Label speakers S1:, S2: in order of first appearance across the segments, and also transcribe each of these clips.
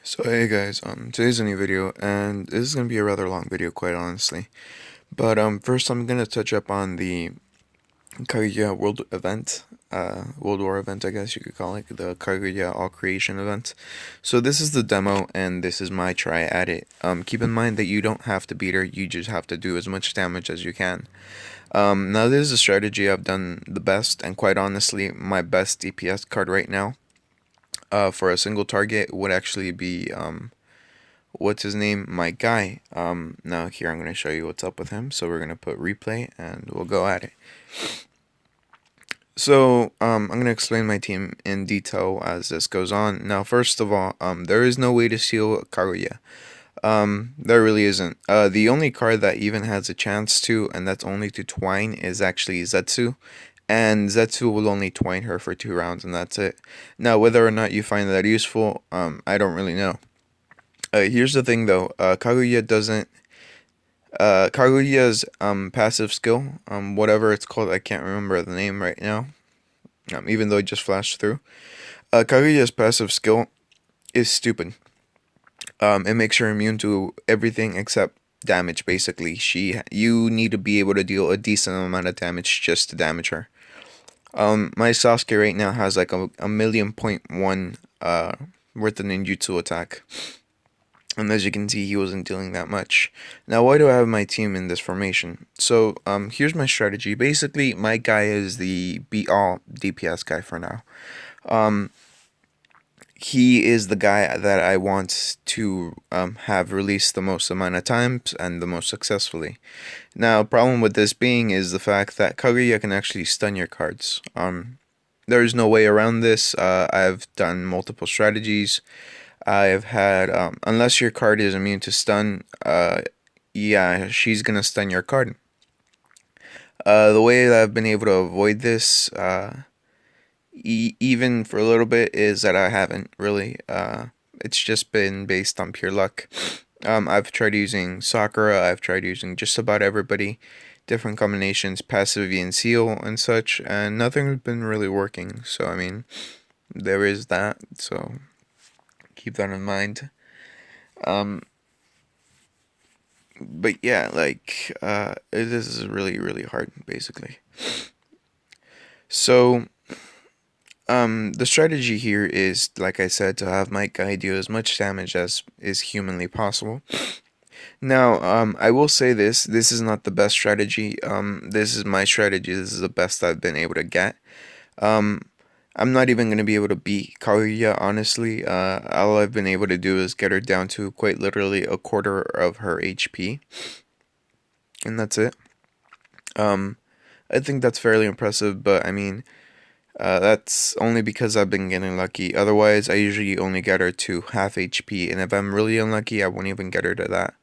S1: So hey guys, today's a new video, and this is gonna be a rather long video, quite honestly. But first I'm gonna touch up on the Kaguya World War event, I guess you could call it, the Kaguya All Creation event. So this is the demo, and this is my try at it. Keep in mind that you don't have to beat her; you just have to do as much damage as you can. Now this is a strategy I've done the best, and quite honestly, my best DPS card right now. For a single target would actually be what's his name? My guy. Now here I'm going to show you what's up with him. So we're going to put replay and we'll go at it. So I'm going to explain my team in detail as this goes on. Now, first of all, there is no way to steal Kaguya. There really isn't. The only card that even has a chance to, and that's only to twine, is actually Zetsu. And Zetsu will only twine her for 2 rounds, and that's it. Now, whether or not you find that useful, I don't really know. Here's the thing though, Kaguya's passive skill, whatever it's called, I can't remember the name right now, even though it just flashed through. Kaguya's passive skill is stupid. It makes her immune to everything except damage, basically. You need to be able to deal a decent amount of damage just to damage her. My Sasuke right now has like a million point one worth of ninjutsu attack. And as you can see, he wasn't dealing that much. Now, why do I have my team in this formation? So, here's my strategy. Basically, my guy is the be-all DPS guy for now. He is the guy that I want to have released the most amount of times and the most successfully. Now, problem with this being is the fact that Kaguya can actually stun your cards. There's no way around this. I've done multiple strategies. I've had, unless your card is immune to stun, yeah, she's gonna stun your card. The way that I've been able to avoid this, even for a little bit, is that I haven't really. It's just been based on pure luck. I've tried using Sakura, I've tried using just about everybody, different combinations, passive and seal and such, and nothing's been really working. So, I mean, there is that, so keep that in mind. But yeah, like, this is really, really hard, basically. So, the strategy here is, like I said, to have my guy do as much damage as is humanly possible. Now, I will say this is not the best strategy. This is my strategy. This is the best I've been able to get. Um, I'm not even going to be able to beat Kaguya, honestly. All I've been able to do is get her down to quite literally a quarter of her HP. And that's it. I think that's fairly impressive, but I mean, that's only because I've been getting lucky. Otherwise, I usually only get her to half HP, and if I'm really unlucky, I won't even get her to that.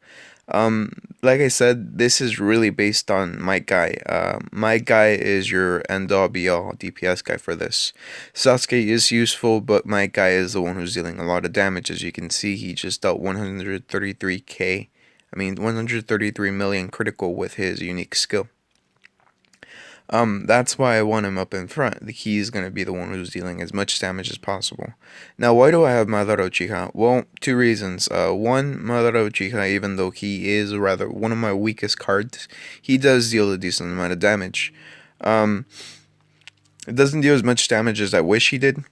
S1: Like I said, this is really based on my guy. My guy is your end-all be-all DPS guy for this. Sasuke is useful, but my guy is the one who's dealing a lot of damage. As you can see, he just dealt 133k. I mean, 133 million critical with his unique skill. That's why I want him up in front. He's going to be the one who's dealing as much damage as possible. Now, why do I have Madara Uchiha? Well, 2 reasons. One, Madara Uchiha, even though he is rather one of my weakest cards, he does deal a decent amount of damage. It doesn't deal as much damage as I wish he did,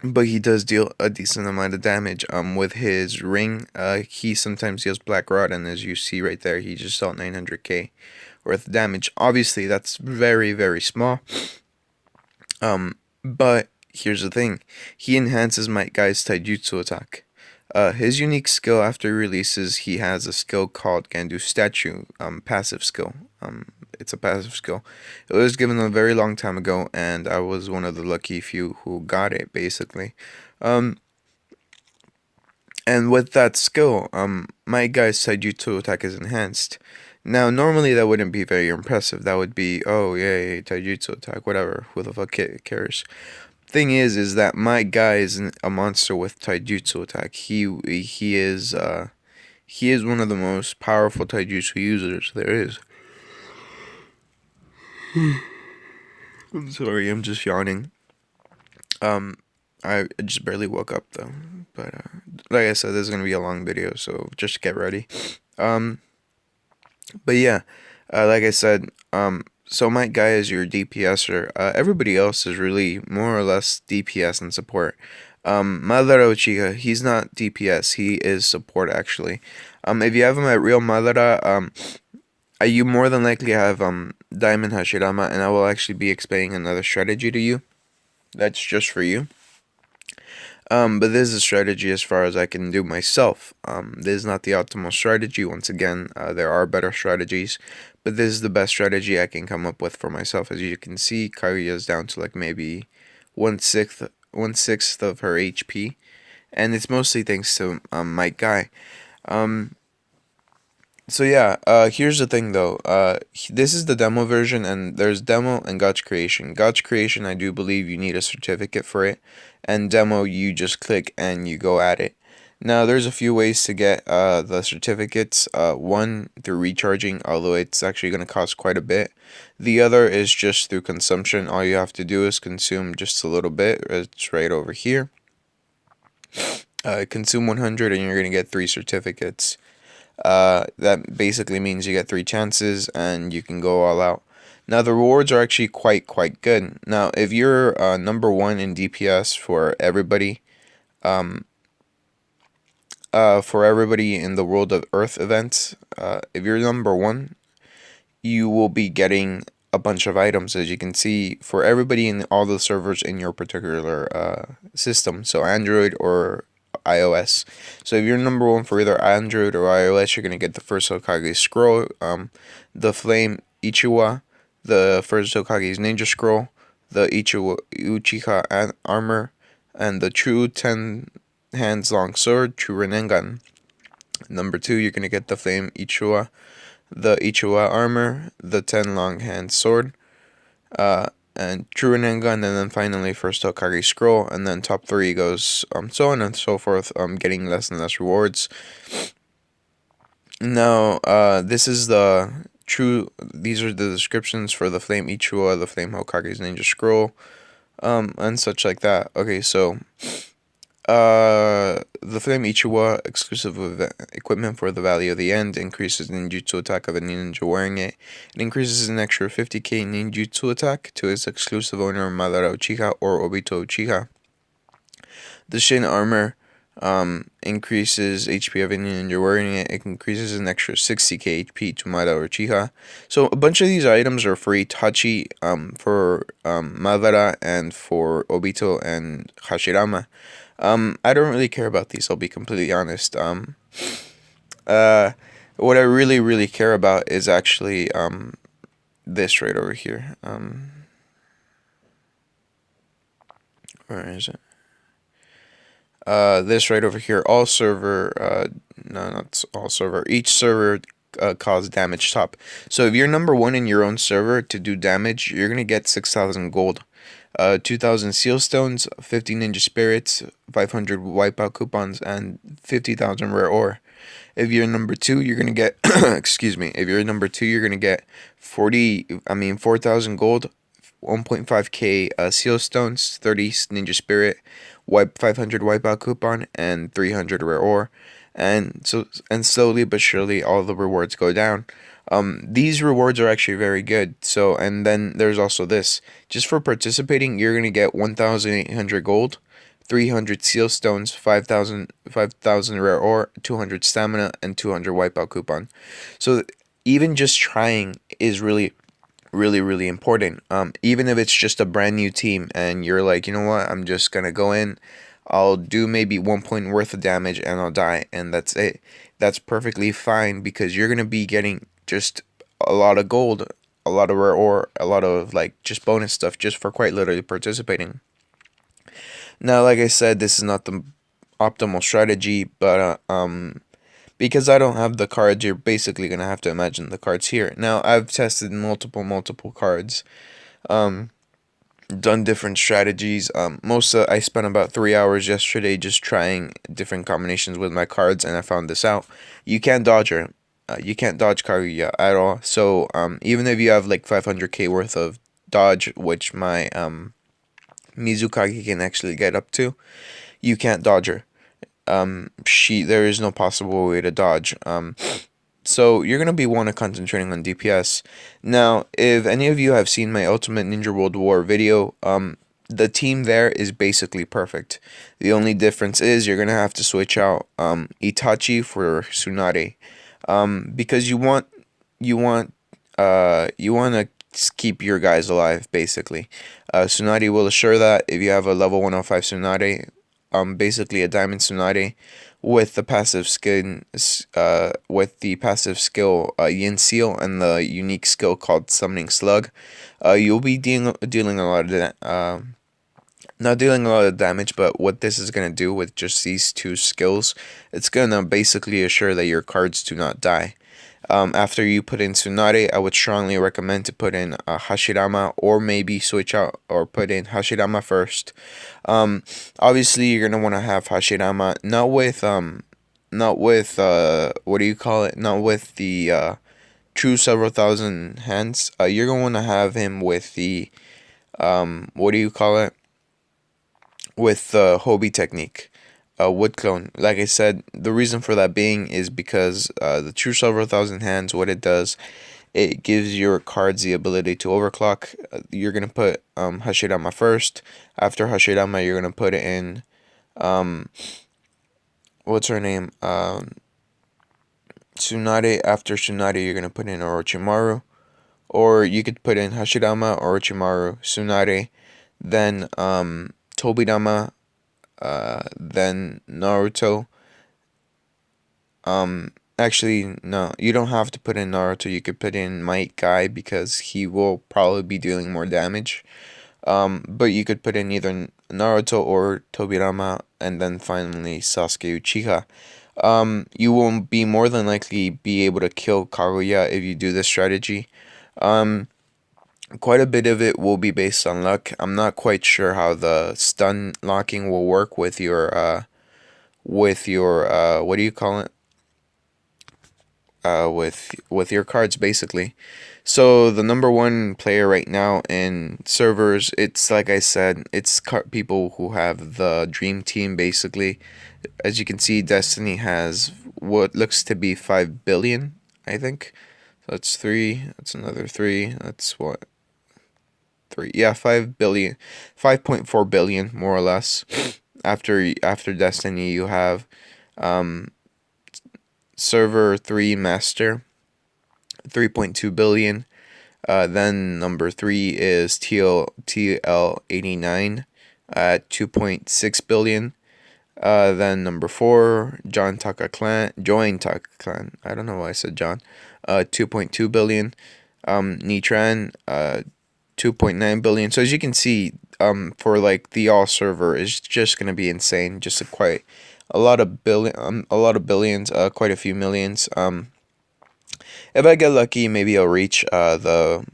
S1: but he does deal a decent amount of damage. With his ring, he sometimes deals Black Rod, and as you see right there, he just dealt 900k worth of damage. Obviously, that's very, very small. But here's the thing. He enhances my guy's taijutsu attack. His unique skill after he releases, he has a skill called Gandu Statue, passive skill. It's a passive skill. It was given a very long time ago, and I was one of the lucky few who got it, basically. And with that skill, my guy's taijutsu attack is enhanced. Now, normally that wouldn't be very impressive. That would be, oh, yay, taijutsu attack, whatever. Who the fuck cares? Thing is that my guy isn't a monster with taijutsu attack. He is one of the most powerful taijutsu users there is. I'm sorry, I'm just yawning. I just barely woke up though, but like I said, this is gonna be a long video, so just get ready. Um, but yeah, like I said, so my guy is your DPSer. Everybody else is really more or less DPS and support. Madara Uchiha, he's not DPS, he is support actually. If you have him at Real Madara, you more than likely have Diamond Hashirama, and I will actually be explaining another strategy to you. That's just for you. But this is a strategy as far as I can do myself. This is not the optimal strategy. Once again, there are better strategies, but this is the best strategy I can come up with for myself. As you can see, Kaguya is down to like maybe one sixth of her HP, and it's mostly thanks to my guy. Um, so yeah, here's the thing though. This is the demo version, and there's demo and gotcha creation. Gotcha creation, I do believe you need a certificate for it, and demo you just click and you go at it. Now there's a few ways to get the certificates. One through recharging, although it's actually going to cost quite a bit. The other is just through consumption. All you have to do is consume just a little bit. It's right over here. Consume 100 and you're going to get 3 certificates. That basically means you get 3 chances and you can go all out. Now the rewards are actually quite good. Now if you're number 1 in DPS for everybody in the World of Earth events, if you're number 1, you will be getting a bunch of items, as you can see, for everybody in all the servers in your particular system, so Android or iOS. So if you're number 1 for either Android or iOS, you're going to get the first Hokage scroll, the Flame Ichiwa, the first Hokage's Ninja Scroll, the Uchiha armor, and the true 10 hands long sword, True Rinnegan. Number 2, you're going to get the Flame Ichiwa, the Ichiwa armor, the 10 long hand sword, and True Rinnegan, and then finally first Hokage scroll, and then top 3 goes so on and so forth, getting less and less rewards. Now, this is these are the descriptions for the Flame Ichiwa, the Flame Hokage's Ninja Scroll, and such like that. Okay, so the Flame Ichiwa, exclusive of equipment for the Valley of the End, increases the ninjutsu attack of a ninja wearing it. It increases an extra 50k ninjutsu attack to its exclusive owner Madara Uchiha or Obito Uchiha. The Shin armor increases HP of any ninja wearing it. It increases an extra 60k HP to Madara Uchiha. So a bunch of these items are for Itachi, for Madara, and for Obito and Hashirama. I don't really care about these, I'll be completely honest. What I really care about is actually, this right over here. Where is it? This right over here, all server, no, not all server, each server cause damage top. So if you're number 1 in your own server to do damage, you're going to get 6,000 gold. 2,000 seal stones, 50 ninja spirits, 500 wipeout coupons, and 50,000 rare ore. If you're number 2, you're gonna get excuse me. If you're number 2, you're gonna get 4,000 gold, 1.5k seal stones, 30 ninja spirit, 500 wipeout coupon, and 300 rare ore. And slowly but surely, all the rewards go down. These rewards are actually very good. So, and then there's also this. Just for participating, you're gonna get 1,800 gold, 300 seal stones, 5,000 rare ore, 200 stamina, and 200 wipeout coupon. So even just trying is really important. Even if it's just a brand new team and you're like, you know what, I'm just gonna go in, I'll do maybe 1 point worth of damage and I'll die, and that's it. That's perfectly fine because you're gonna be getting just a lot of gold, a lot of rare ore, a lot of like just bonus stuff just for quite literally participating. Now, like I said, this is not the optimal strategy, but because I don't have the cards, you're basically gonna have to imagine the cards here. Now, I've tested multiple cards, done different strategies. I spent about 3 hours yesterday just trying different combinations with my cards, and I found this out. You can't dodge her. You can't dodge Kaguya at all. So even if you have like 500k worth of dodge, which my Mizukage can actually get up to, you can't dodge her. there is no possible way to dodge. So you're gonna be want to concentrating on DPS. Now, if any of you have seen my Ultimate Ninja World War video, the team there is basically perfect. The only difference is you're gonna have to switch out Itachi for Tsunade, because you want to keep your guys alive basically. Tsunade will assure that if you have a level 105 Tsunade, basically a diamond Tsunade with the passive skin, Yin Seal and the unique skill called Summoning Slug, you'll be dealing a lot of that. Not dealing a lot of damage, but what this is going to do with just these two skills, it's going to basically assure that your cards do not die. After you put in Tsunade, I would strongly recommend to put in Hashirama, or maybe switch out or put in Hashirama first. Obviously, you're gonna want to have Hashirama not with what do you call it? Not with the true several thousand hands. You're gonna want to have him with the what do you call it? With the Hobie technique, wood clone. Like I said, the reason for that being is because the True Several Thousand Hands, what it does, it gives your cards the ability to overclock. You're gonna put Hashirama first. After Hashirama, you're gonna put in um, what's her name? Tsunade. After Tsunade, you're gonna put in Orochimaru, or you could put in Hashirama, Orochimaru, Tsunade, then Tobidama, then Naruto. Actually, no, you don't have to put in Naruto. You could put in Might Guy because he will probably be dealing more damage. But you could put in either Naruto or Tobirama, and then finally Sasuke Uchiha. You will be more than likely be able to kill Kaguya if you do this strategy. Um, Quite a bit of it will be based on luck. I'm not quite sure how the stun locking will work with your what do you call it? With your cards basically. So the number one player right now in servers, it's like I said, it's people who have the dream team basically. As you can see, Destiny has what looks to be 5 billion, I think. So that's three. That's another three. That's what, three. Yeah, 5 billion, 5.4 billion more or less. After Destiny, you have um server 3 master, 3.2 billion. Then number 3 is TL89 at 2.6 billion. Then number 4, Join Taka Clan. I don't know why I said John. 2.2 billion. Nitran, 2.9 billion. So as you can see, for like the all server is just gonna be insane. Just a lot of billions, quite a few millions. If I get lucky, maybe I'll reach the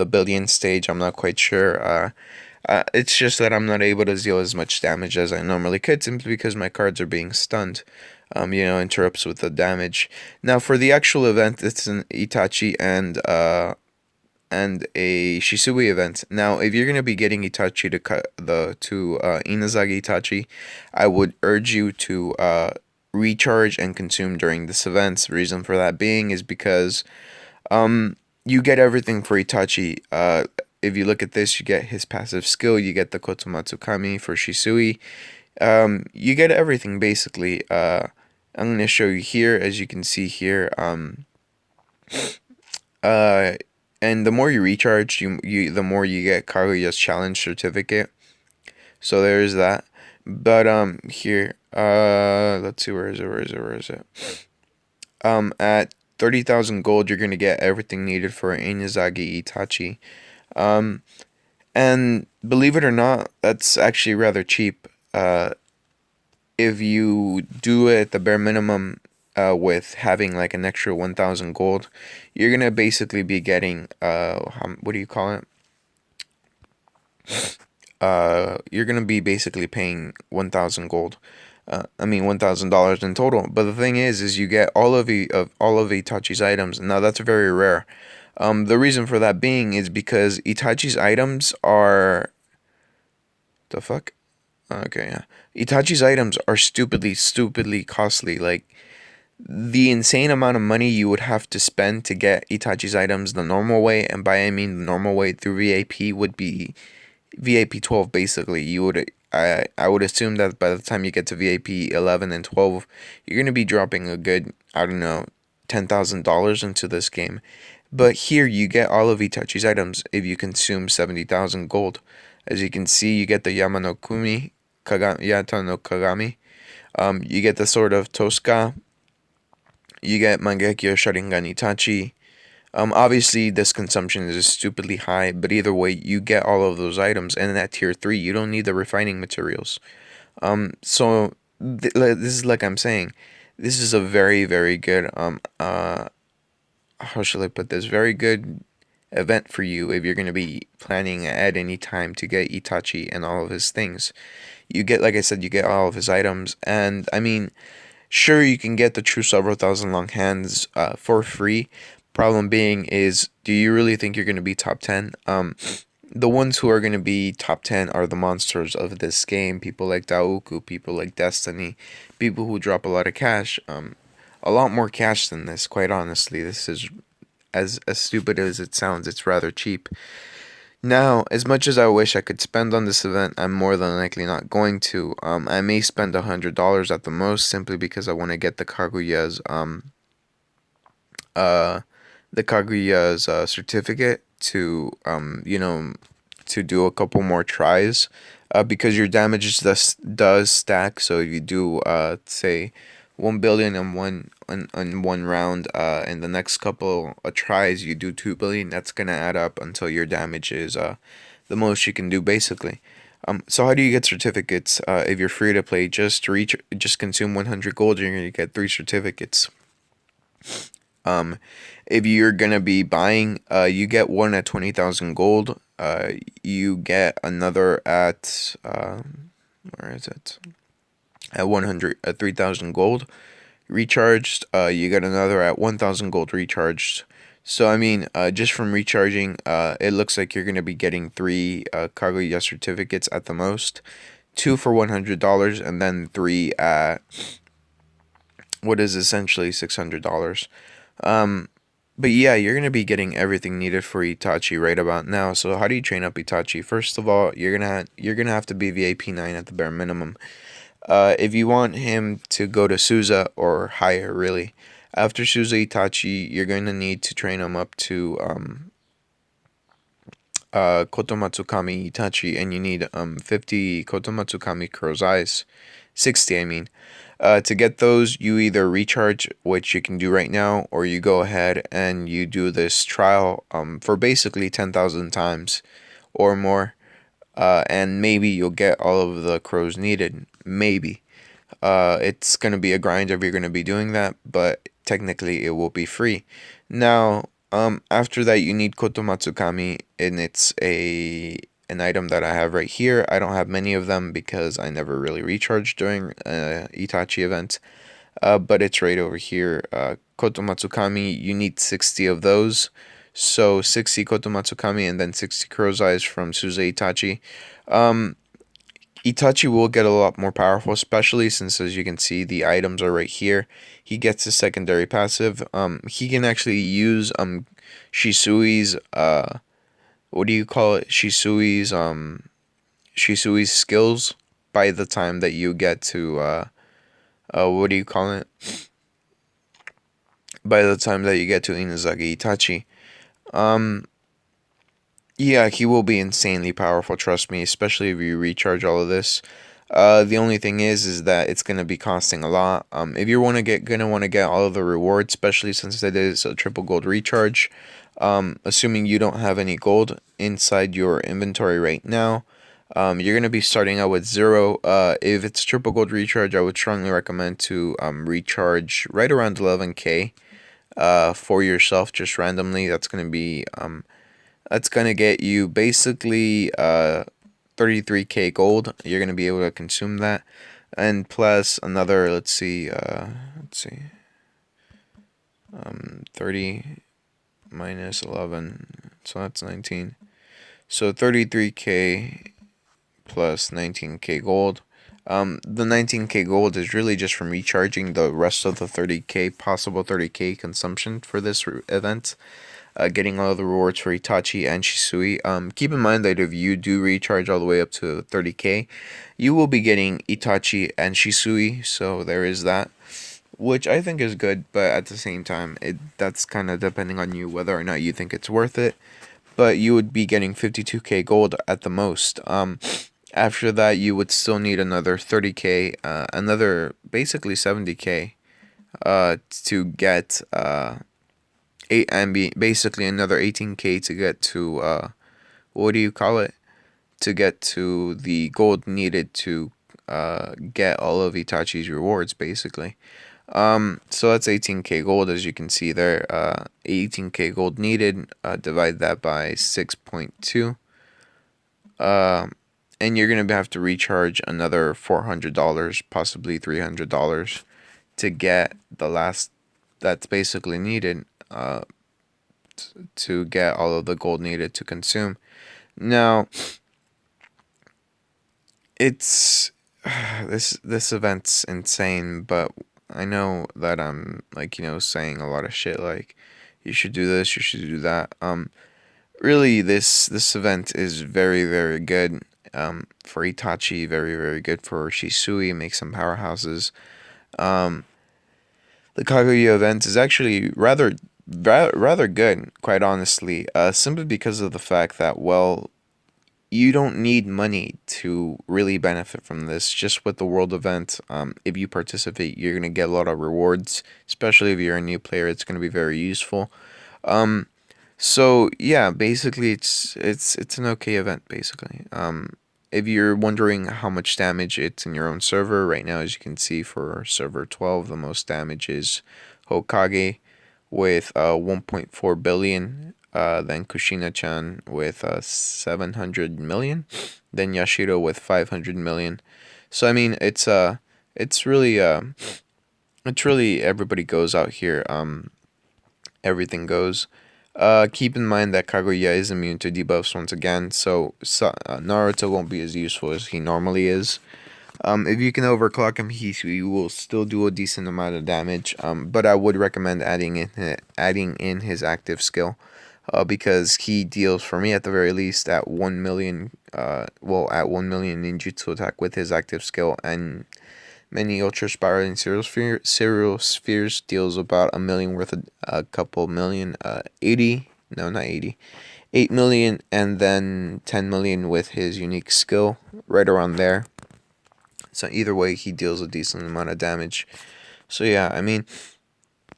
S1: billion stage. I'm not quite sure. It's just that I'm not able to deal as much damage as I normally could, simply because my cards are being stunned. Interrupts with the damage. Now for the actual event, it's an Itachi and a Shisui event. Now, if you're gonna be getting Itachi to cut to Inazagi Itachi, I would urge you to recharge and consume during this event. The reason for that being is because you get everything for Itachi. If you look at this, you get his passive skill, you get the Kotomatsu Kami for Shisui. You get everything basically. I'm gonna show you here, as you can see here. Uh, and the more you recharge, the more you get Kaguya's challenge certificate. So there's that. But here, let's see, where is it? At 30,000 gold, you're gonna get everything needed for Inazagi Itachi. And believe it or not, that's actually rather cheap. If you do it at the bare minimum, with having like an extra 1,000 gold, you're gonna basically be getting what do you call it? You're gonna be basically paying 1,000 gold. $1,000 in total. But the thing is you get all of Itachi's items. Now that's very rare. The reason for that being is because Itachi's items are the fuck. Okay, yeah. Itachi's items are stupidly costly. Like, the insane amount of money you would have to spend to get Itachi's items the normal way, and by I mean the normal way through VAP, would be VAP 12 basically. I would assume that by the time you get to VAP 11 and 12, you're going to be dropping a good, I don't know, $10,000 into this game. But here you get all of Itachi's items if you consume 70,000 gold. As you can see, you get the Yama no Kumi, Yata no Kagami. You get the Sword of Tosca. You get Mangekyo Sharingan Itachi. Obviously, this consumption is stupidly high, but either way, you get all of those items, and at tier 3, you don't need the refining materials. This is like I'm saying, this is a very good, how shall I put this? Very good event for you if you're going to be planning at any time to get Itachi and all of his things. You get, like I said, you get all of his items, and I mean, sure, you can get the true several thousand long hands for free. Problem being is, do you really think you're going to be top 10? The ones who are going to be top 10 are the monsters of this game. People like Daoku, people like Destiny, people who drop a lot of cash. A lot more cash than this, quite honestly. This is, as stupid as it sounds, it's rather cheap. Now, as much as I wish I could spend on this event, I'm more than likely not going to. I may spend $100 at the most, simply because I want to get uh, the Kaguya's certificate to to do a couple more tries, because your damage does stack. So if you do say 1 billion in one round, in the next couple of tries you do 2 billion, that's gonna add up until your damage is the most you can do basically. So how do you get certificates? If you're free to play, just consume 100 gold, you're gonna get 3 certificates. Um, if you're gonna be buying, you get one at 20,000 gold. You get another at where is it? At 100, at 3,000 gold recharged. You get another at 1,000 gold recharged. So I mean, just from recharging, it looks like you're gonna be getting three Kaguya certificates at the most, two for $100, and then three at what is essentially $600. Um, but yeah, you're gonna be getting everything needed for Itachi right about now. So how do you train up Itachi? First of all, you're gonna have to be VAP 9 at the bare minimum. If you want him to go to Suza or higher, really, after Suza Itachi, you're going to need to train him up to Kotomatsukami Itachi, and you need 50 Kotomatsukami Crow's Eyes, 60, I mean. To get those, you either recharge, which you can do right now, or you go ahead and you do this trial for basically 10,000 times or more, and maybe you'll get all of the crows needed. Maybe. It's going to be a grind if you're going to be doing that, but technically it will be free. Now, after that, you need Kotomatsukami, and it's an item that I have right here. I don't have many of them because I never really recharged during Itachi event, but it's right over here. Kotomatsukami, you need 60 of those. So 60 Kotomatsukami and then 60 Crow's Eyes from Suze Itachi. Um, Itachi will get a lot more powerful, especially since, as you can see, the items are right here. He gets his secondary passive. He can actually use Shisui's what do you call it? Shisui's skills by the time that you get to what do you call it? By the time that you get to Inazaki Itachi. Um, yeah, he will be insanely powerful, trust me, especially if you recharge all of this. The only thing is that it's gonna be costing a lot. If you gonna want to get all of the rewards, especially since it is a triple gold recharge, assuming you don't have any gold inside your inventory right now, you're gonna be starting out with zero. If it's triple gold recharge, I would strongly recommend to recharge right around 11K for yourself, just randomly. That's gonna get you basically 33K gold. You're gonna be able to consume that, and plus another. Let's see, 30 minus 11, so that's 19. So 33K plus 19k gold. The 19k gold is really just from recharging the rest of the 30k, possible 30k consumption for this event. Getting all the rewards for Itachi and Shisui. Keep in mind that if you do recharge all the way up to 30k, you will be getting Itachi and Shisui, so there is that. Which I think is good, but at the same time, that's kind of depending on you whether or not you think it's worth it. But you would be getting 52k gold at the most. After that, you would still need another 30k, another basically 70k, to get basically another 18k to get to what do you call it? To get to the gold needed to get all of Itachi's rewards, basically. So that's 18k gold, as you can see there. 18k gold needed. Divide that by 6.2. And you're gonna have to recharge another $400, possibly $300, to get the last that's basically needed. To get all of the gold needed to consume. Now, it's this event's insane, but I know that I'm like, saying a lot of shit like you should do this, you should do that. Really, this event is very, very good. For Itachi, very, very good for Shisui, make some powerhouses. Um, the Kaguya event is actually rather good, quite honestly. Simply because of the fact that, well, you don't need money to really benefit from this. Just with the world event, if you participate, you're gonna get a lot of rewards. Especially if you're a new player, it's gonna be very useful. Um, so yeah, basically, it's an okay event. Basically, if you're wondering how much damage it's in your own server right now, as you can see for server 12, the most damage is Hokage with 1.4 billion. Then Kushina-chan with 700 million. Then Yashiro with 500 million. So I mean, it's really everybody goes out here. Everything goes. Keep in mind that Kaguya is immune to debuffs once again, so Naruto won't be as useful as he normally is. If you can overclock him, he will still do a decent amount of damage. But I would recommend adding in his active skill, because he deals, for me at the very least, at 1 million. At 1 million ninjutsu attack with his active skill, and many ultra spiraling serial spheres deals about 1 million worth of a couple million. 80. No, not 80. 8 million, and then 10 million with his unique skill, right around there. So either way, he deals a decent amount of damage. So yeah, I mean,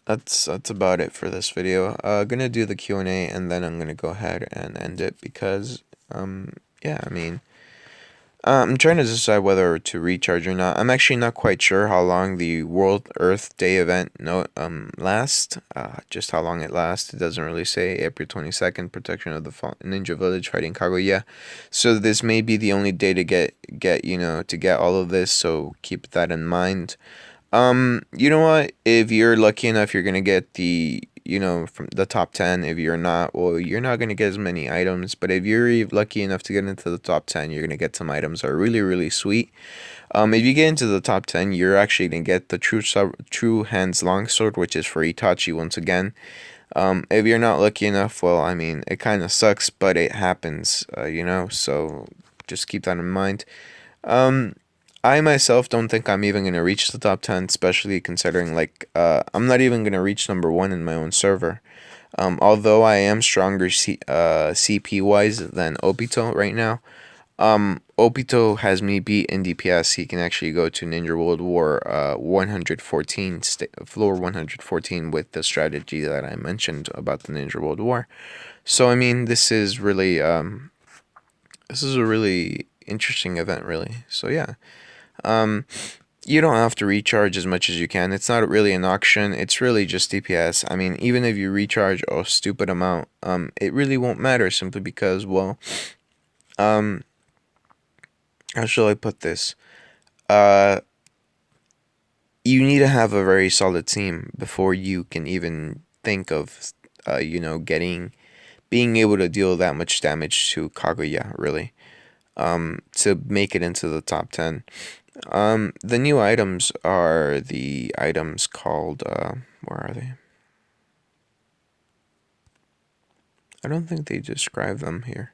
S1: that's about it for this video. Gonna do the Q&A, and then I'm gonna go ahead and end it because yeah, I mean, I'm trying to decide whether to recharge or not. I'm actually not quite sure how long the World Earth Day event lasts. Just how long it lasts. It doesn't really say. April 22nd, protection of the ninja village fighting Kaguya. So this may be the only day to get to get all of this. So keep that in mind. You know what? If you're lucky enough, you're gonna get the from the top 10. If you're not, well, you're not gonna get as many items. But if you're lucky enough to get into the top 10, you're gonna get some items that are really, really sweet. If you get into the top 10, you're actually gonna get the true hands longsword, which is for Itachi once again. If you're not lucky enough, well, I mean, it kind of sucks, but it happens. So just keep that in mind. I myself don't think I'm even going to reach the top 10, especially considering, like, I'm not even going to reach number 1 in my own server. Although I am stronger CP-wise than Obito right now. Obito has me beat in DPS. He can actually go to Ninja World War 114, floor 114 with the strategy that I mentioned about the Ninja World War. So, I mean, this is a really interesting event, really. So, yeah. You don't have to recharge as much as you can. It's not really an auction. It's really just DPS. I mean, even if you recharge a stupid amount, it really won't matter simply because, well, how shall I put this? You need to have a very solid team before you can even think of, being able to deal that much damage to Kaguya, really. to make it into the top 10. The new items are the items called, where are they? I don't think they describe them here.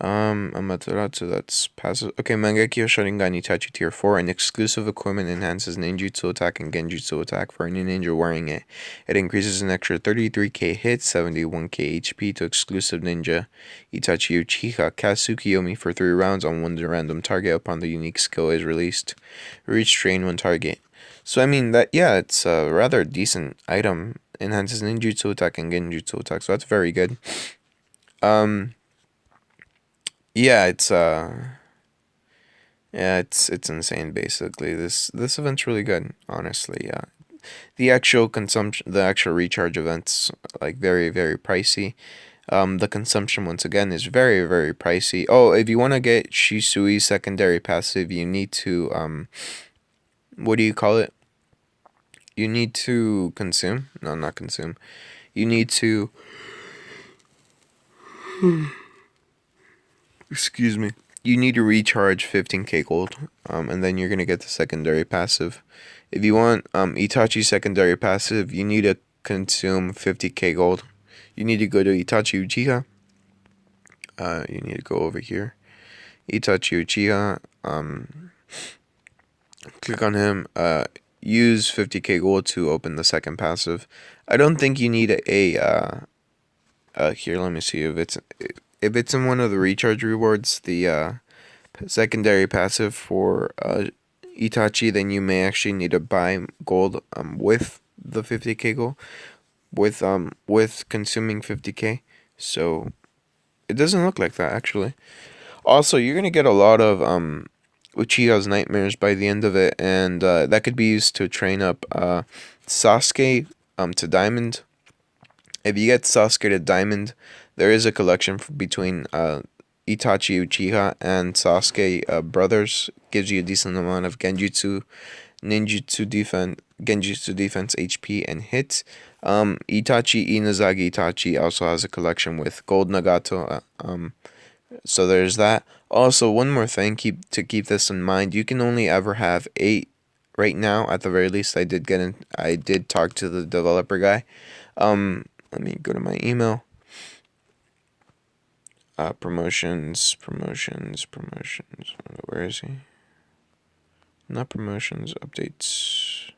S1: Amaterasu, that's passive. Okay, Mangekyo Sharingan Itachi Tier 4. An exclusive equipment enhances ninjutsu attack and genjutsu attack for any ninja wearing it. It increases an extra 33k hits, 71k HP to exclusive ninja Itachi Uchiha Kasukiyomi for 3 rounds on one random target upon the unique skill is released. Reach train one target. So, I mean, that, yeah, it's a rather decent item. Enhances ninjutsu attack and genjutsu attack, so that's very good. Um, yeah, it's insane. Basically, this event's really good. Honestly, yeah. The actual consumption, the actual recharge events, like very pricey. The consumption once again is very pricey. Oh, if you want to get Shisui secondary passive, you need to what do you call it? You need to consume. No, not consume. You need to. Excuse me. You need to recharge 15k gold, and then you're gonna get the secondary passive. If you want Itachi secondary passive, you need to consume 50k gold. You need to go to Itachi Uchiha. You need to go over here. Itachi Uchiha. Click on him. Use 50k gold to open the second passive. I don't think you need here, let me see if it's in one of the recharge rewards, the secondary passive for Itachi, then you may actually need to buy gold with the 50k gold with consuming 50k. So it doesn't look like that actually. Also, you're gonna get a lot of Uchiha's nightmares by the end of it, and that could be used to train up Sasuke to Diamond. If you get Sasuke to Diamond, there is a collection between Itachi Uchiha and Sasuke brothers. Gives you a decent amount of Genjutsu defense, HP, and hits. Itachi Inazagi Itachi also has a collection with Gold Nagato. So there's that. Also, one more thing, keep this in mind. You can only ever have 8 right now. At the very least, I did talk to the developer guy. Let me go to my email. Promotions. Where is he? Not promotions, updates.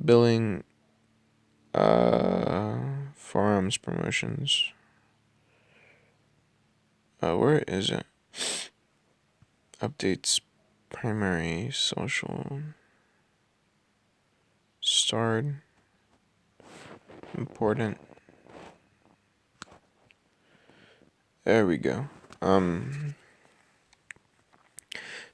S1: Billing. Forums promotions. Where is it? Updates. Primary social. Start. Important. There we go.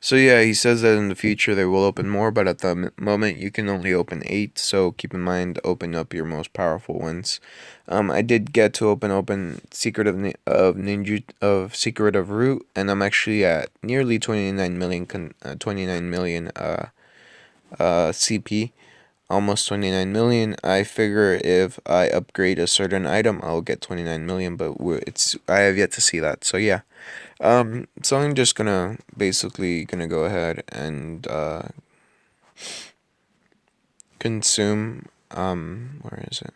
S1: So yeah, he says that in the future they will open more, but at the moment you can only open 8. So keep in mind, open up your most powerful ones. I did get to open Secret of Ninja of Secret of Root, and I'm actually at nearly 29 million CP. Almost 29 million. I figure if I upgrade a certain item, I'll get 29 million, but I have yet to see that. So yeah. So I'm just basically gonna go ahead and consume where is it?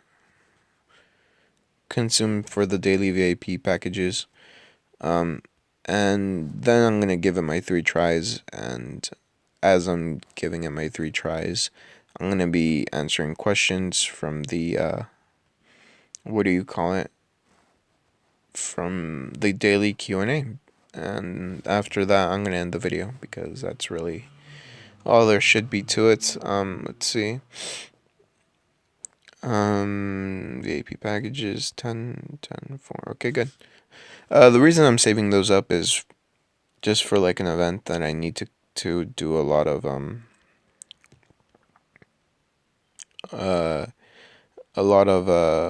S1: Consume for the daily VIP packages. And then I'm gonna give it my 3 tries, and as I'm giving it my 3 tries, I'm gonna be answering questions from the what do you call it? From the daily Q&A. And after that, I'm gonna end the video because that's really all there should be to it. Let's see. VIP packages 10, 10, 4. Okay, good. The reason I'm saving those up is just for like an event that I need to do a lot of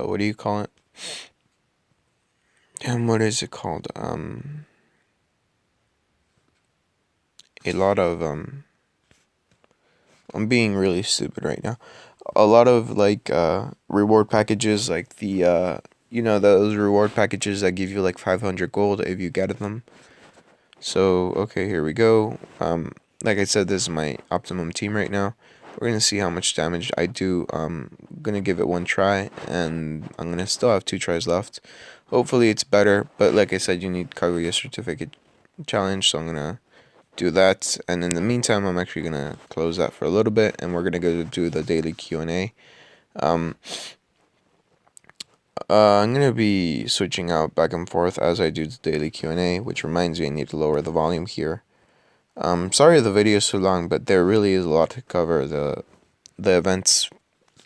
S1: what do you call it? Damn, what is it called? A lot of I'm being really stupid right now. A lot of like reward packages, like the you know, those reward packages that give you like 500 gold if you get them. So, okay, here we go. Like I said, this is my optimum team right now. We're gonna see how much damage I do. Gonna give it one try, and I'm gonna still have two tries left. Hopefully it's better, but like I said, you need Kaguya certificate challenge, so I'm gonna do that. And in the meantime, I'm actually gonna close that for a little bit, and we're gonna go do the daily Q&A. Um, I'm gonna be switching out back and forth as I do the daily Q&A, which reminds me I need to lower the volume here. Sorry the video is so long, but there really is a lot to cover. The events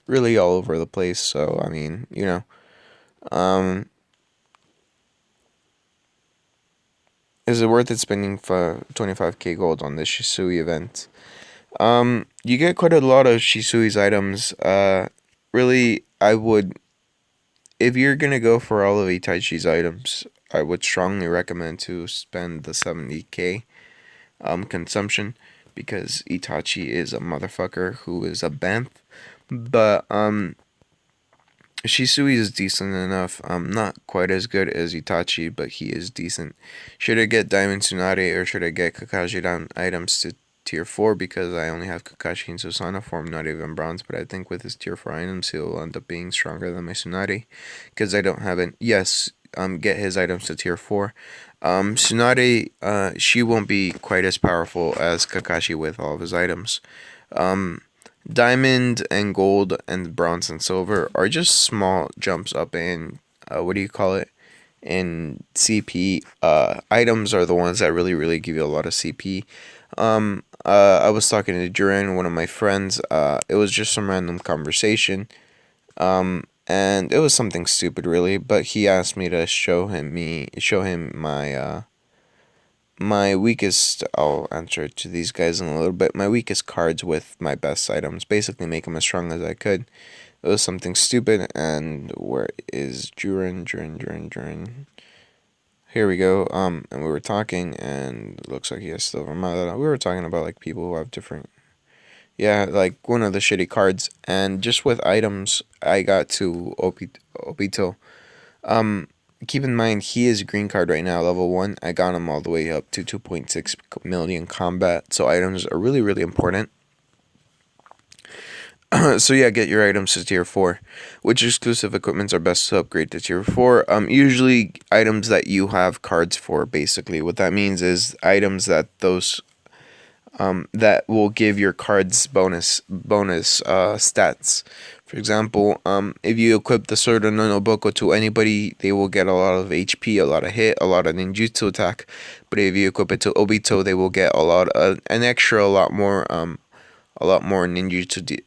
S1: really all over the place, so I mean, you know. Is it worth it spending for 25k gold on this Shisui event? You get quite a lot of Shisui's items. Really, I would, if you're gonna go for all of Itachi's items, I would strongly recommend to spend the 70k consumption, because Itachi is a motherfucker who is a bamf. But Shisui is decent enough. Not quite as good as Itachi, but he is decent. Should I get Diamond Tsunade or should I get Kakashi down items to tier 4, because I only have Kakashi in Susanoo form, not even bronze, but I think with his tier 4 items he'll end up being stronger than my Tsunade, because I don't have it. Yes, get his items to tier 4. Tsunade, she won't be quite as powerful as Kakashi with all of his items. Diamond and gold and bronze and silver are just small jumps up in, what do you call it? In CP. Items are the ones that really give you a lot of CP. I was talking to Duran, one of my friends. It was just some random conversation. And it was something stupid really, but he asked me to show him my weakest, I'll answer it to these guys in a little bit, my weakest cards with my best items, basically make them as strong as I could. It was something stupid, and where is Duran? Here we go, and we were talking, and it looks like he has Silver Mother. We were talking about, like, people who have different, yeah, like, one of the shitty cards, and just with items, I got to Obito. Keep in mind, he is a green card right now, level 1. I got him all the way up to 2.6 million combat, so items are really important. So yeah, get your items to tier 4. Which exclusive equipments are best to upgrade to tier 4? Usually items that you have cards for, basically. What that means is items that that will give your cards bonus stats. For example, if you equip the Sword of Nonoboko to anybody, they will get a lot of HP, a lot of hit, a lot of ninjutsu attack. But if you equip it to Obito, they will get a lot of a lot more ninjutsu.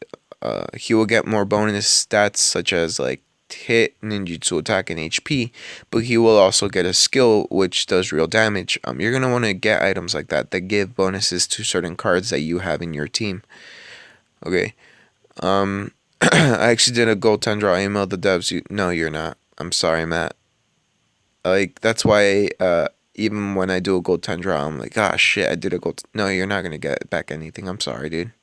S1: He will get more bonus stats such as like hit, ninjutsu attack, and HP, but he will also get a skill which does real damage. You're gonna want to get items like that give bonuses to certain cards that you have in your team. Okay. I actually did a gold tundra. I emailed the devs. No, you're not. I'm sorry, Matt. Like, that's why even when I do a gold tundra, I'm like, ah, shit, I did a gold. No, you're not gonna get back anything. I'm sorry, dude.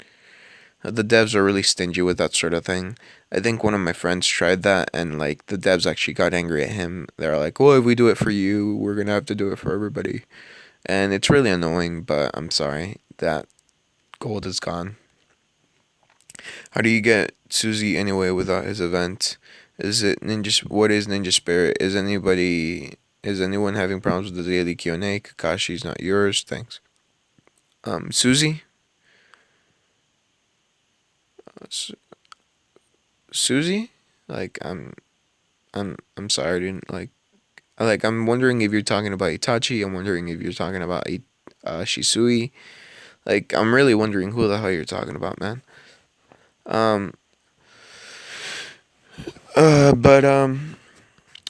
S1: The devs are really stingy with that sort of thing. I think one of my friends tried that, and like the devs actually got angry at him. They're like, "Well, if we do it for you, we're gonna have to do it for everybody," and it's really annoying. But I'm sorry, that gold is gone. How do you get Suzy anyway without his event? Is it ninja? What is Ninja Spirit? Is anyone having problems with the daily Q&A? Kakashi's not yours. Thanks. Suzy. Suzy. Like I'm sorry, dude. I'm wondering if you're talking about Itachi. I'm wondering if you're talking about Shisui. Like, I'm really wondering who the hell you're talking about, man. Um, but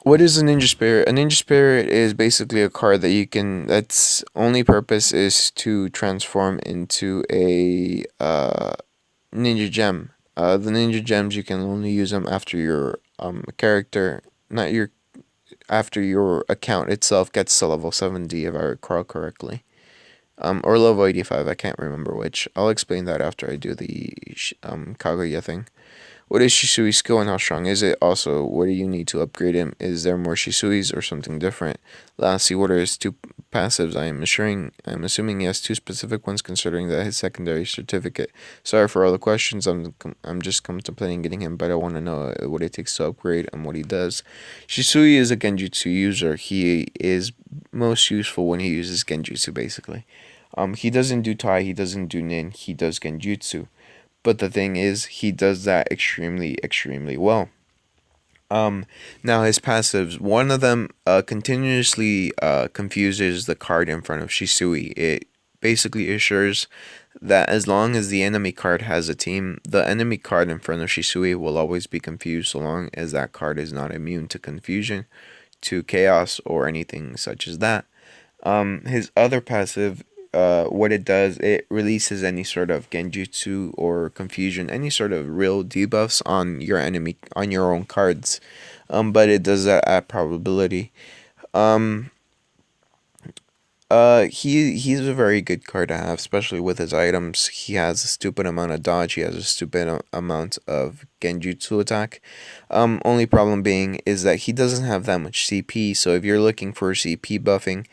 S1: what is a ninja spirit? A ninja spirit is basically a card that you can. That's only purpose is to transform into a ninja gem. The ninja gems, you can only use them after your character, not your after your account itself gets to level 70, if I recall correctly. Or level 85, I can't remember which. I'll explain that after I do the Kaguya thing. What is Shisui's skill and how strong is it? Also, what do you need to upgrade him? Is there more Shisuis or something different? Lastly, what are his two passives? I'm assuming he has two specific ones considering that his secondary certificate. Sorry for all the questions. I'm just contemplating getting him, but I want to know what it takes to upgrade and what he does. Shisui is a Genjutsu user. He is most useful when he uses Genjutsu basically. He doesn't do Tai, he doesn't do Nin, he does Genjutsu. But the thing is, he does that extremely, extremely well. Um, Now his passives, one of them continuously confuses the card in front of Shisui. It basically assures that as long as the enemy card has a team, the enemy card in front of Shisui will always be confused so long as that card is not immune to confusion, to chaos, or anything such as that. His other passive, what it does, it releases any sort of genjutsu or confusion, any sort of real debuffs on your enemy, on your own cards. But it does that at probability. Um, he's a very good card to have, especially with his items. He has a stupid amount of dodge. He has a stupid amount of genjutsu attack. Only problem being is that he doesn't have that much CP. So if you're looking for CP buffing,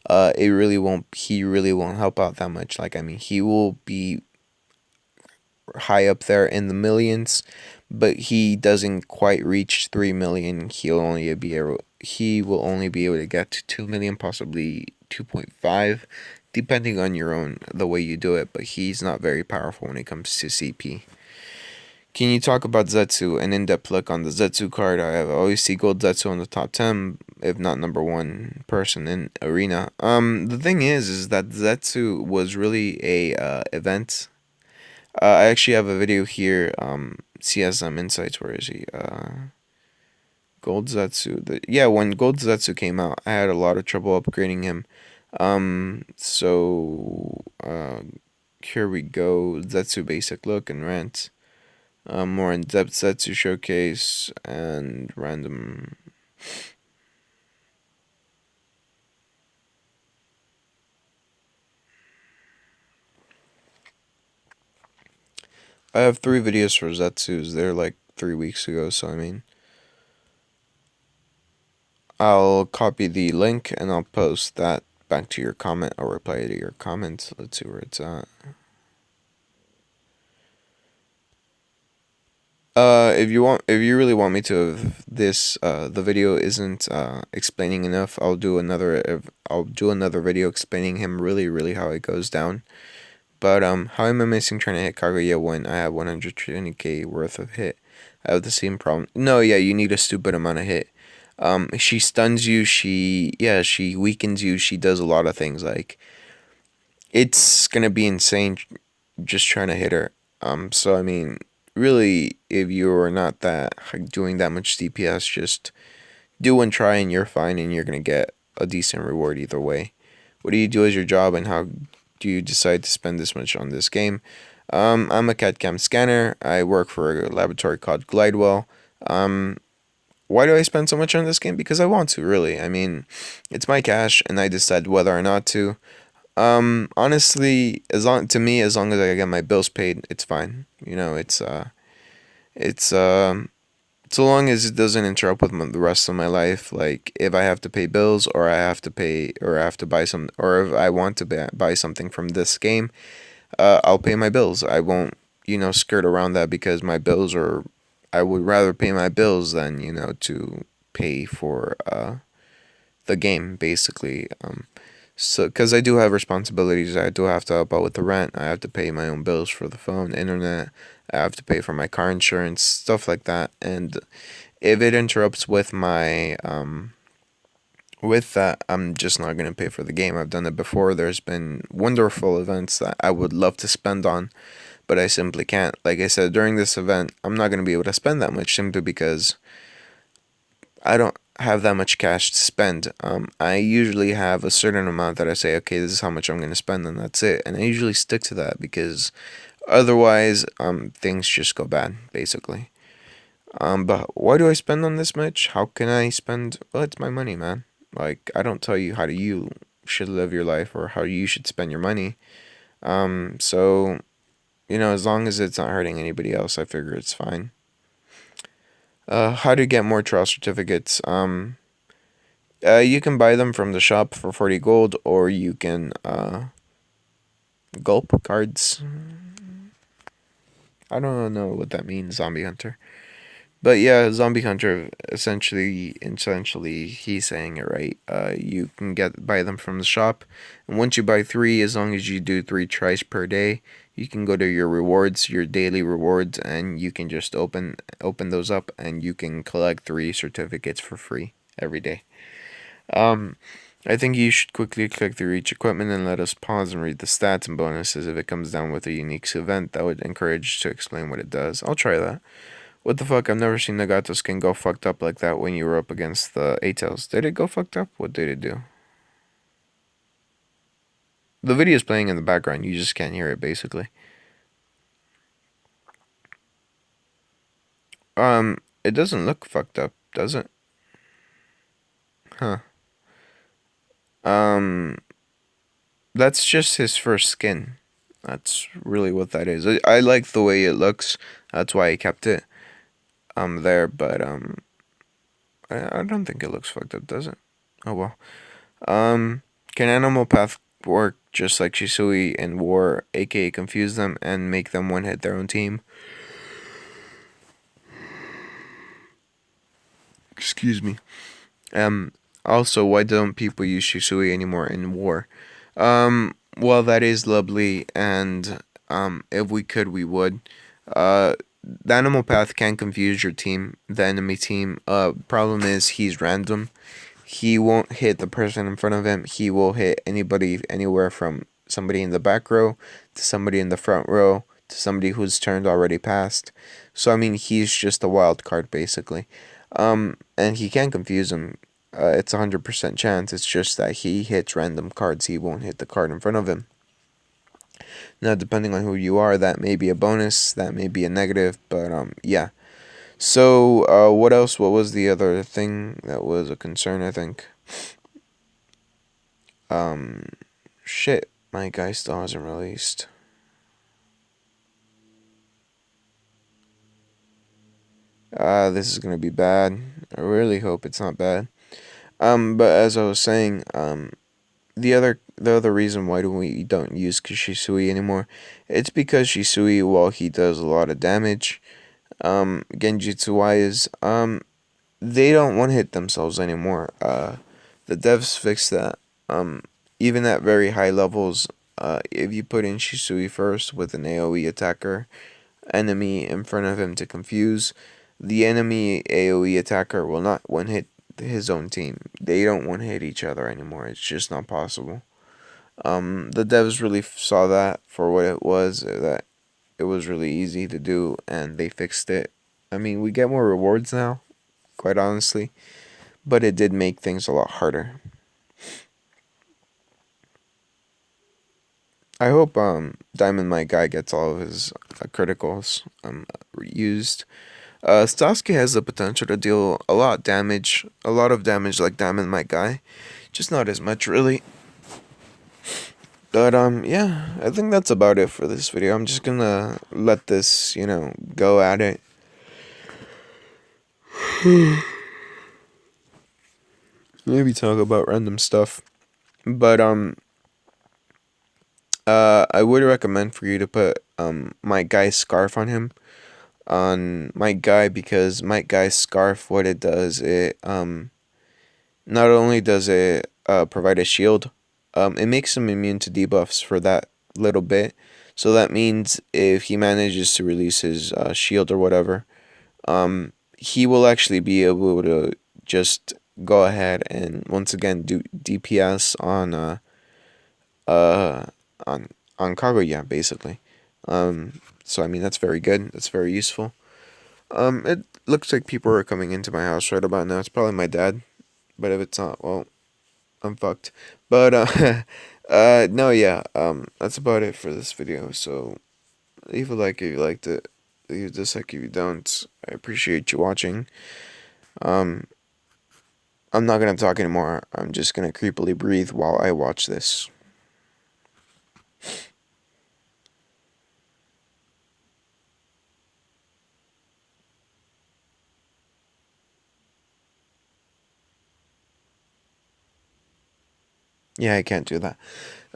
S1: it really won't. He really won't help out that much. Like I mean, he will be high up there in the millions, but he doesn't quite reach 3 million. He will only be able to get to 2 million, possibly 2.5, depending on your own the way you do it. But he's not very powerful when it comes to CP. Can you talk about Zetsu? An in-depth look on the Zetsu card. I have always see Gold Zetsu in the top 10, if not number one person in Arena. The thing is that Zetsu was really a event. I actually have a video here. CSM Insights. Where is he? Gold Zetsu. Yeah, when Gold Zetsu came out, I had a lot of trouble upgrading him. Here we go. Zetsu basic look and rant. More in depth Zetsu showcase and random. I have 3 videos for Zetsus. They're like 3 weeks ago, so I mean, I'll copy the link and I'll post that back to your comment. I'll reply to your comment. Let's see where it's at. If you really want me to, if the video isn't explaining enough, I'll do another video explaining him really, really how it goes down. But how am I missing trying to hit Kaguya when I have 120k worth of hit? I have the same problem. No, yeah, you need a stupid amount of hit. She stuns you. She weakens you. She does a lot of things. Like it's gonna be insane just trying to hit her. So I mean, really, if you're not that like, doing that much DPS, just do and try, and you're fine, and you're gonna get a decent reward either way. What do you do as your job, and how do you decide to spend this much on this game? I'm a CAD CAM scanner. I work for a laboratory called Glidewell. Um, why do I spend so much on this game? Because I want to, really. I mean, it's my cash, and I decide whether or not to. Honestly, as long as I get my bills paid, it's fine. You know, it's so long as it doesn't interrupt with the rest of my life. Like if I have to pay bills, or I have to buy some, or if I want to buy something from this game, I'll pay my bills. I won't, skirt around that because my bills are. I would rather pay my bills than to pay for the game basically. So because I do have responsibilities, I do have to help out with the rent. I have to pay my own bills for the phone, internet. I have to pay for my car insurance, stuff like that. And if it interrupts with my with that, I'm just not gonna pay for the game. I've done it before. There's been wonderful events that I would love to spend on, but I simply can't. Like I said, during this event, I'm not gonna be able to spend that much simply because I don't have that much cash to spend. I usually have a certain amount that I say, okay, this is how much I'm gonna spend, and that's it. And I usually stick to that because otherwise, things just go bad, basically. But why do I spend on this much? How can I spend? Well, it's my money, man. Like I don't tell you how to you should live your life or how you should spend your money. So as long as it's not hurting anybody else, I figure it's fine. How to get more trial certificates? You can buy them from the shop for 40 gold, or you can gulp cards. I don't know what that means, Zombie Hunter. But yeah, Zombie Hunter essentially he's saying it right. You can buy them from the shop, and once you buy three, as long as you do three tries per day, you can go to your rewards, your daily rewards, and you can just open those up, and you can collect three certificates for free every day. Um, I think you should quickly click through each equipment and let us pause and read the stats and bonuses. If it comes down with a unique event, that would encourage to explain what it does. I'll try that. What the fuck? I've never seen Nagato skin go fucked up like that when you were up against the A-Tails. Did it go fucked up? What did it do? The video's playing in the background. You just can't hear it, basically. It doesn't look fucked up, does it? Huh. Um, that's just his first skin. That's really what that is. I like the way it looks. That's why I kept it there, but I don't think it looks fucked up, does it? Oh well. Um, can Animal Path work just like Shisui and War, aka confuse them and make them one hit their own team? Excuse me. Um, Also, why don't people use Shisui anymore in War? Well, that is lovely, and if we could, we would. The Animal Path can confuse your team, the enemy team. Problem is he's random. He won't hit the person in front of him. He will hit anybody anywhere from somebody in the back row to somebody in the front row to somebody who's turned already past. So I mean, he's just a wild card basically. And he can confuse him. It's 100% chance. It's just that he hits random cards. He won't hit the card in front of him. Now, depending on who you are, that may be a bonus. That may be a negative. But yeah. So, what else? What was the other thing that was a concern? I think. Um, Shit, my guy still hasn't released. This is gonna be bad. I really hope it's not bad. But as I was saying, the other reason why do we don't use Shisui anymore, it's because Shisui, while he does a lot of damage, Genjutsu wise, they don't one hit themselves anymore. The devs fixed that. Even at very high levels, if you put in Shisui first with an AoE attacker enemy in front of him to confuse, the enemy AoE attacker will not one hit his own team. They don't one hit each other anymore. It's just not possible. The devs really saw that for what it was, that it was really easy to do, and they fixed it. I mean, we get more rewards now, quite honestly, but it did make things a lot harder. I hope Diamond My Guy gets all of his criticals used. Sasuke has the potential to deal a lot of damage like Diamond My Guy, just not as much really. But yeah, I think that's about it for this video. I'm just gonna let this, go at it. Maybe talk about random stuff. But I would recommend for you to put my guy's scarf on him, on my guy, because my guy's scarf, what it does, it not only does it provide a shield, it makes him immune to debuffs for that little bit. So that means if he manages to release his shield or whatever, he will actually be able to just go ahead and once again do DPS uh on kaguya basically. So I mean that's very good. That's very useful. It looks like people are coming into my house right about now. It's probably my dad, but if it's not, well, I'm fucked. But no, yeah. That's about it for this video. So leave a like if you liked it. Leave a dislike if you don't. I appreciate you watching. Um, I'm not gonna talk anymore. I'm just gonna creepily breathe while I watch this. Yeah, I can't do that.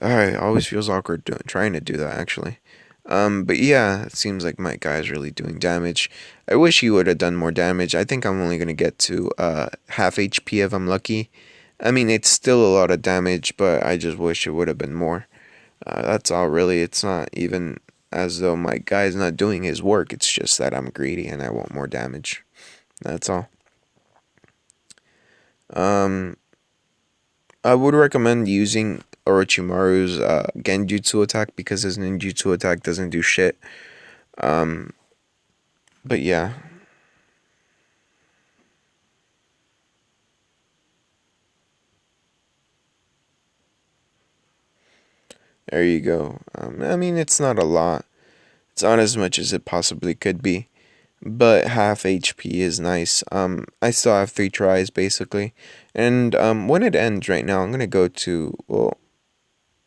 S1: Alright, always feels awkward trying to do that, actually. But yeah, it seems like my guy's really doing damage. I wish he would have done more damage. I think I'm only going to get to half HP if I'm lucky. I mean, it's still a lot of damage, but I just wish it would have been more. That's all, really. It's not even as though my guy's not doing his work. It's just that I'm greedy and I want more damage. That's all. Um, I would recommend using Orochimaru's Genjutsu attack because his ninjutsu attack doesn't do shit. Um, but yeah, there you go. I mean, it's not a lot. It's not as much as it possibly could be, but half HP is nice. I still have 3 tries basically, and when it ends right now, I'm gonna go to, well,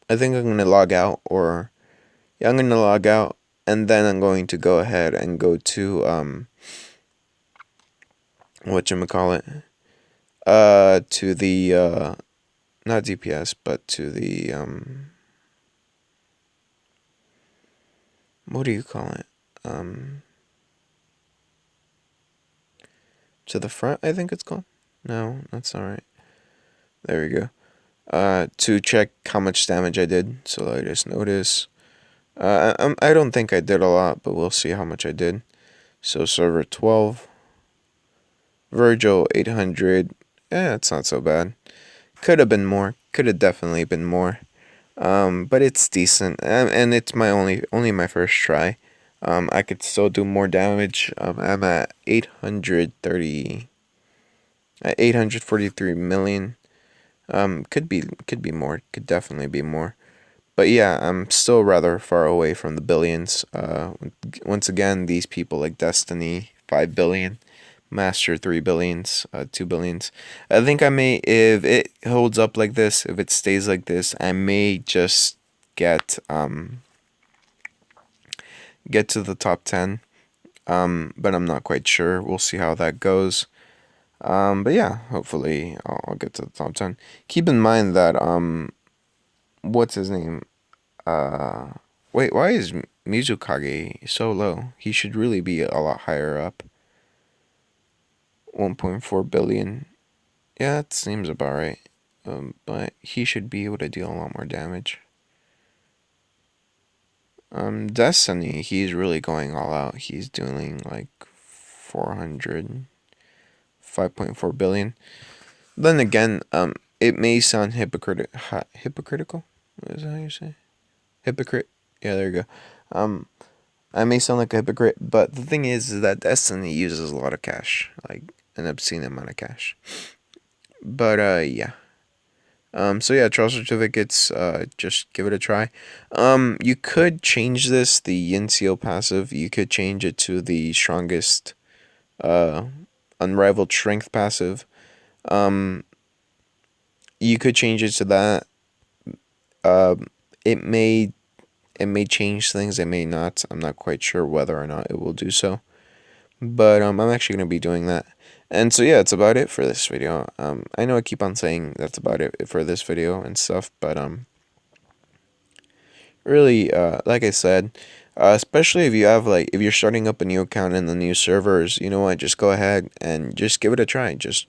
S1: I think I'm gonna log out, or yeah, I'm gonna log out, and then I'm going to go ahead and go to whatchamacallit, to the not DPS, but to the what do you call it? Um, to the front, I think it's called. No, that's all right. There we go. To check how much damage I did. So I just notice. I don't think I did a lot, but we'll see how much I did. So server 12, Virgil 800. It's not so bad. Could have been more. Could have definitely been more. But it's decent, and it's my only my first try. I could still do more damage. I'm at 843 million. Could be more. Could definitely be more. But yeah, I'm still rather far away from the billions. Once again, these people like Destiny 5 billion, Master 3 billions, 2 billions. I think I may, if it holds up like this, if it stays like this, I may just get get to the top 10. But I'm not quite sure. We'll see how that goes. But yeah, hopefully I'll get to the top 10. Keep in mind that what's his name? Uh, Wait, why is Mizukage so low? He should really be a lot higher up. 1.4 billion. Yeah, that seems about right. But he should be able to deal a lot more damage. Destiny, he's really going all out. He's doing like 400, 5.4 billion. Then again, it may sound hypocritical. Is that how you say? Hypocrite. Yeah, there you go. I may sound like a hypocrite, but the thing is that Destiny uses a lot of cash, like an obscene amount of cash. But yeah. So yeah, trial certificates. Just give it a try. You could change this, the Yincio passive. You could change it to the strongest, uh, unrivaled strength passive. Um, you could change it to that. Um, it may it may change things. It may not. I'm not quite sure whether or not it will do so. But I'm actually gonna be doing that. And so yeah, it's about it for this video. I know I keep on saying that's about it for this video and stuff, but really, like I said, especially if you have like if you're starting up a new account in the new servers, you know what? Just go ahead and just give it a try. Just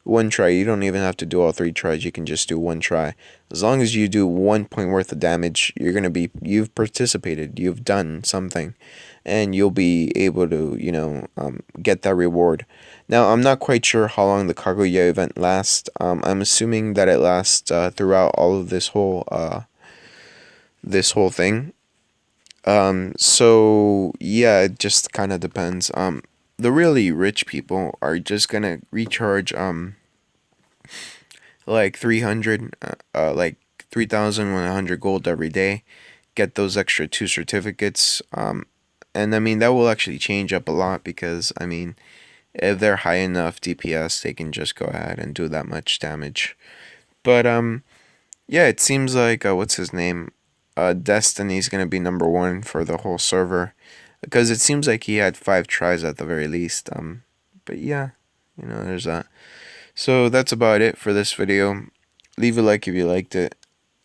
S1: one try. You don't even have to do all 3 tries. You can just do one try. As long as you do 1 point worth of damage, you've participated. You've done something, and you'll be able to get that reward. Now I'm not quite sure how long the Kaguya event lasts. I'm assuming that it lasts throughout all of this whole thing. So yeah, it just kind of depends. The really rich people are just gonna recharge like 300, like 3,100 gold every day, get those extra 2 certificates. And I mean that will actually change up a lot because I mean if they're high enough DPS, they can just go ahead and do that much damage. But yeah, it seems like what's his name? Destiny's gonna be number one for the whole server, because it seems like he had 5 tries at the very least. But yeah, there's that. So that's about it for this video. Leave a like if you liked it.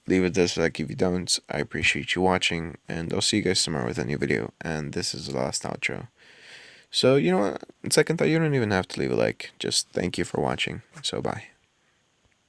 S1: Leave a dislike if you don't. I appreciate you watching, and I'll see you guys tomorrow with a new video. And this is the last outro. So, you know what? In second thought, you don't even have to leave a like. Just thank you for watching. So, bye.